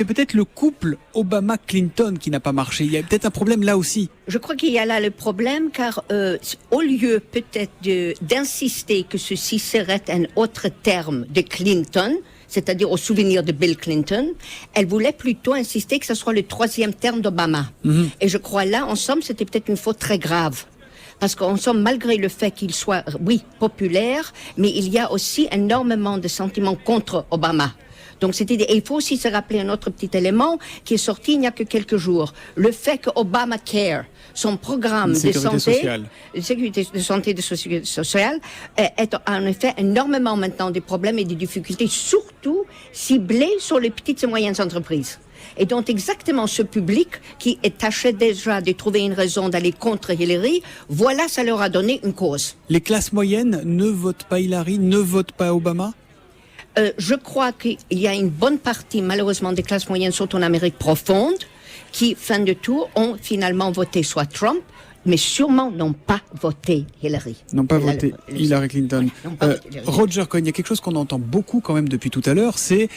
C'est peut-être le couple Obama-Clinton qui n'a pas marché. Il y a peut-être un problème là aussi. Je crois qu'il y a là le problème car au lieu peut-être d'insister que ceci serait un autre terme de Clinton, c'est-à-dire au souvenir de Bill Clinton, elle voulait plutôt insister que ce soit le troisième terme d'Obama. Et je crois là, en somme, c'était peut-être une faute très grave. Parce qu'en somme, malgré le fait qu'il soit, oui, populaire, mais il y a aussi énormément de sentiments contre Obama. Donc et il faut aussi se rappeler un autre petit élément qui est sorti il n'y a que quelques jours. Le fait que Obamacare, son programme de santé, de sécurité de santé de sécurité sociale, est en effet énormément maintenant des problèmes et des difficultés, surtout ciblés sur les petites et moyennes entreprises. Et donc exactement ce public qui est tâché déjà de trouver une raison d'aller contre Hillary, voilà, ça leur a donné une cause. Les classes moyennes ne votent pas Hillary, ne votent pas Obama? Je crois qu'il y a une bonne partie, malheureusement, des classes moyennes, surtout en Amérique profonde, qui, fin de tour, ont finalement voté soit Trump, mais sûrement n'ont pas voté Hillary. N'ont pas voté Hillary Clinton. Roger Cohen, il y a quelque chose qu'on entend beaucoup quand même depuis tout à l'heure, c'est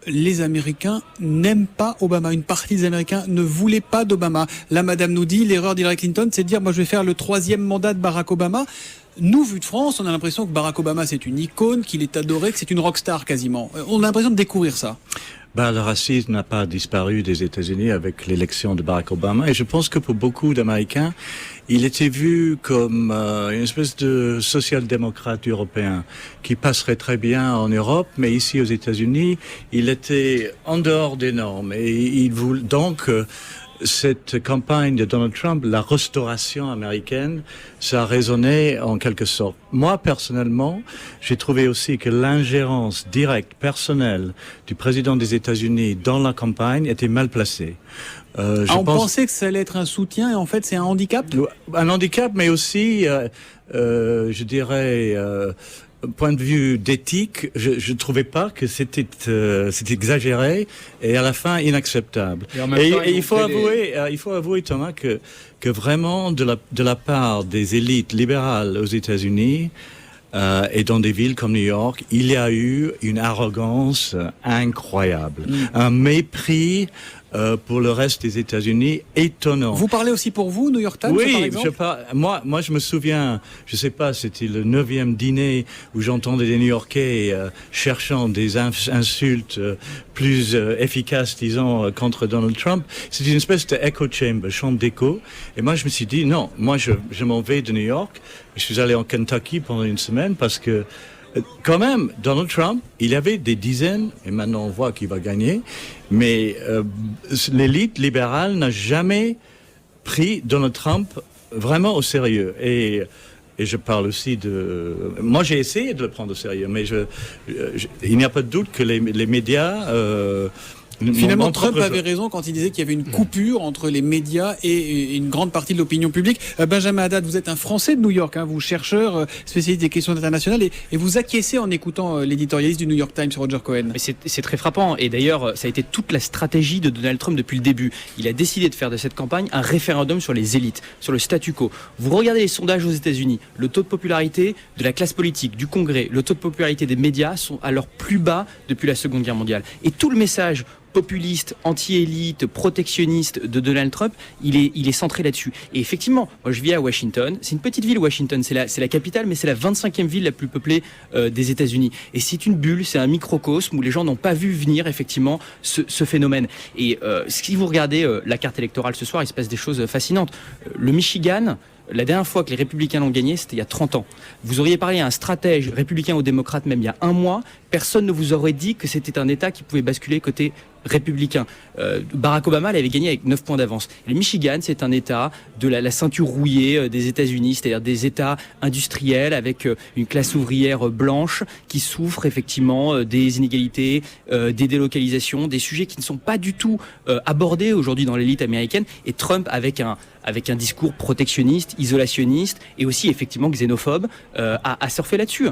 les Américains n'aiment pas Obama. Une partie des Américains ne voulait pas d'Obama. Là, madame nous dit, l'erreur d'Hillary Clinton, c'est de dire, moi je vais faire le 3e mandat de Barack Obama. Nous, vu de France, on a l'impression que Barack Obama, c'est une icône, qu'il est adoré, que c'est une rockstar quasiment. On a l'impression de découvrir ça. Le racisme n'a pas disparu des États-Unis avec l'élection de Barack Obama. Et je pense que pour beaucoup d'Américains, il était vu comme une espèce de social-démocrate européen qui passerait très bien en Europe, mais ici aux États-Unis, il était en dehors des normes. Et il voulait donc... cette campagne de Donald Trump, la restauration américaine, ça a résonné en quelque sorte. Moi, personnellement, j'ai trouvé aussi que l'ingérence directe, personnelle du président des États-Unis dans la campagne était mal placée. On pensait que ça allait être un soutien et en fait c'est un handicap? Un handicap, mais aussi, je dirais... point de vue d'éthique, je trouvais pas que c'était exagéré et à la fin inacceptable. Et il faut avouer Thomas que vraiment de la part des élites libérales aux États-Unis et dans des villes comme New York, il y a eu une arrogance incroyable, un mépris pour le reste des États-Unis étonnant. Vous parlez aussi pour vous, New York Times, oui, par exemple? Moi, je me souviens, je sais pas, c'était le 9e dîner où j'entendais des New-Yorkais cherchant des insultes plus efficaces, disons, contre Donald Trump. C'était une espèce de echo chamber, chambre d'écho. Et moi, je me suis dit, non, moi, je m'en vais de New York. Je suis allé en Kentucky pendant une semaine parce que quand même, Donald Trump, il y avait des dizaines, et maintenant on voit qu'il va gagner, mais l'élite libérale n'a jamais pris Donald Trump vraiment au sérieux. Et je parle aussi de... Moi, j'ai essayé de le prendre au sérieux, mais il n'y a pas de doute que les médias... Finalement, Trump avait raison quand il disait qu'il y avait une coupure entre les médias et une grande partie de l'opinion publique. Benjamin Haddad, vous êtes un Français de New York, vous chercheur, spécialiste des questions internationales, et vous acquiescez en écoutant l'éditorialiste du New York Times, Roger Cohen. Mais c'est très frappant, et d'ailleurs, ça a été toute la stratégie de Donald Trump depuis le début. Il a décidé de faire de cette campagne un référendum sur les élites, sur le statu quo. Vous regardez les sondages aux États-Unis, le taux de popularité de la classe politique, du Congrès, le taux de popularité des médias sont à leur plus bas depuis la Seconde Guerre mondiale. Et tout le message populiste, anti-élite, protectionniste de Donald Trump, il est centré là-dessus. Et effectivement, moi je vis à Washington, c'est une petite ville Washington, c'est la capitale, mais c'est la 25e ville la plus peuplée des États-Unis. Et c'est une bulle, c'est un microcosme où les gens n'ont pas vu venir effectivement ce phénomène. Et si vous regardez la carte électorale ce soir, il se passe des choses fascinantes. Le Michigan, la dernière fois que les républicains l'ont gagné, c'était il y a 30 ans. Vous auriez parlé à un stratège républicain ou démocrate même il y a un mois, personne ne vous aurait dit que c'était un État qui pouvait basculer côté républicain. Barack Obama l'avait gagné avec 9 points d'avance. Le Michigan, c'est un État de la ceinture rouillée des États-Unis, c'est-à-dire des États industriels avec une classe ouvrière blanche qui souffre effectivement des inégalités, des délocalisations, des sujets qui ne sont pas du tout abordés aujourd'hui dans l'élite américaine. Et Trump, avec un discours protectionniste, isolationniste et aussi effectivement xénophobe, a surfé là-dessus.